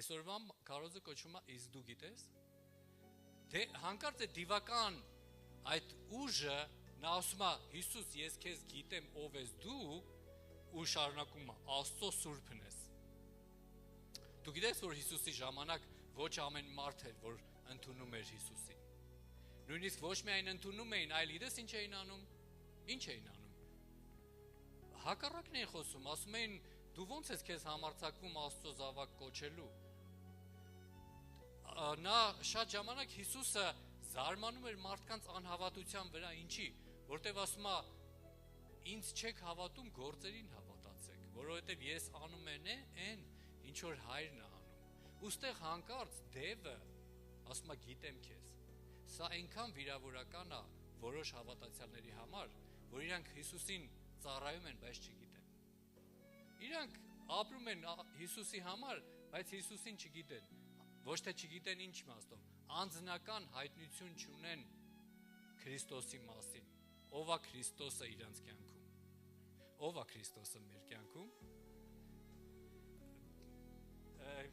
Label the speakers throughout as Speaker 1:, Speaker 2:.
Speaker 1: Այսօրվա քարոզը կոչվում է իսկ դու գիտես։ Դե հանկարծ է դիվական այդ ուժը նա ասում է Հիսուս ես քեզ գիտեմ ով ես դու ու շարունակում է Աստծո սուրբն ես։ Դու գիտես որ Հիսուսի ժամանակ ոչ ամեն մարդ էր որ ընդունում էր Հիսուսին։ Նույնիսկ ոչ միայն ընդունում էին, այլ գիտես ինչ էին անում։ Ինչ էին անում։ Հակառակն էին խոսում, ասում էին դու ո՞նց ես քեզ համարձակվում Աստծո զավակ կոչելու։ Նա շատ ժամանակ Հիսուսը զարմանում էր մարդկանց անհավատության վրա, ինչի, որտեվ ասում է ինձ չեք հավատում, գործերին հավատացեք, որովհետև ես անում եմ այն, ինչ որ հայրն է անում։ Ոստեղ հանկարծ դևը ասում է գիտեմ քեզ։ Սա այնքան վիրավորական է որոշ հավատացյալների համար, որ իրանք Հիսուսին ծառայում են, բայց չգիտեն։ Իրանք ապրում են Հիսուսի համար, բայց Հիսուսին չգիտեն։ Ոչ թե չգիտեն ինչ իմաստով, անձնական հայտնություն չունեն Քրիստոսի մասին։ Ով է Քրիստոսը իրանց կյանքում։ Ով է Քրիստոսը մեր կյանքում։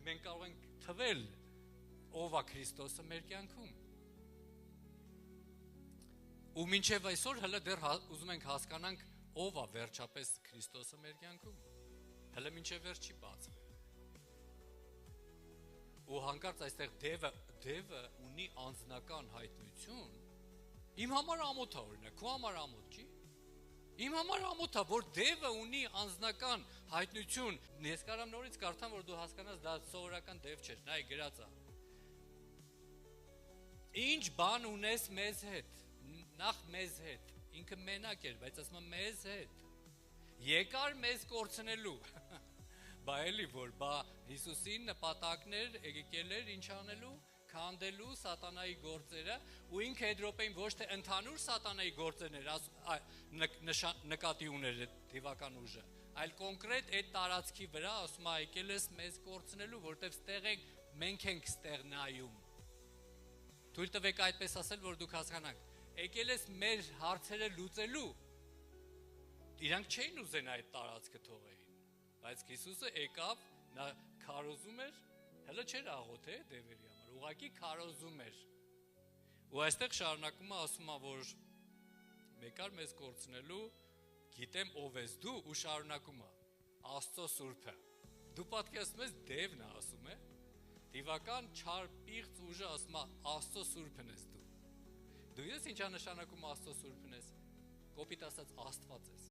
Speaker 1: Մենք կարող ենք թվել ով է Քրիստոսը մեր կյանքում։ Ու մինչև այսօր հələ դեռ ուզում ենք հասկանանք ով է վերջապես Քրիստոսը մեր կյանքում։ Հələ մինչև վերջ չի բացվել։ Ու հանկարծ այստեղ դևը ունի անձնական հայտնություն։ Իմ համար ամոթ է օրինակ, քո համար ամոթ չի։ Իմ համար ամոթ է, որ դևը ունի անձնական հայտնություն։ Ես կարամ նորից կարդամ, որ դու հասկանաս դա սովորական դև չէր, նայ գրած է։ Ինչ բան ունես մեզ հետ, նախ մեզ հետ, ինքը մենակ էր, բայց ասում է մեզ հետ։ Եկար մեզ կորցնելու։ Բա էլի որ բա Հիսուսին նպատակներ եկել էր ինչ անելու, քանդելու սատանայի գործերը, ու ինքը այդ րոպեին ոչ թե ընդհանուր սատանայի գործերներ նկատի ուներ դիվական ուժը, այլ կոնկրետ այդ տարածքի վրա ասում է եկել ես մեզ կորցնելու, որտեվ ստեղ մենք ենք ստեղ նայում։ Թույլ տվեք այդպես ասել, որ դուք հասկանաք, եկել ես մեր հարցերը լուծելու։ Իրանք չէին ուզեն այդ տարածքը թողեին, բայց Հիսուսը եկավ, նա քարոզում էր, հələ չէր աղոթե դևերի համար, ուղղակի քարոզում էր։ Ու այստեղ շարունակում է ասում է, որ մեկար մեզ կորցնելու, գիտեմ ով ես դու ու շարունակում է Աստծո սուրբը։ Դու պատկերացնում ես դևն է ասում է, դիվական չար պիղծ ուժը ասում է Աստծո սուրբն ես դու։ Դու ես ինչա նշանակում Աստծո սուրբն ես, կոպիտ ասած Աստված ես։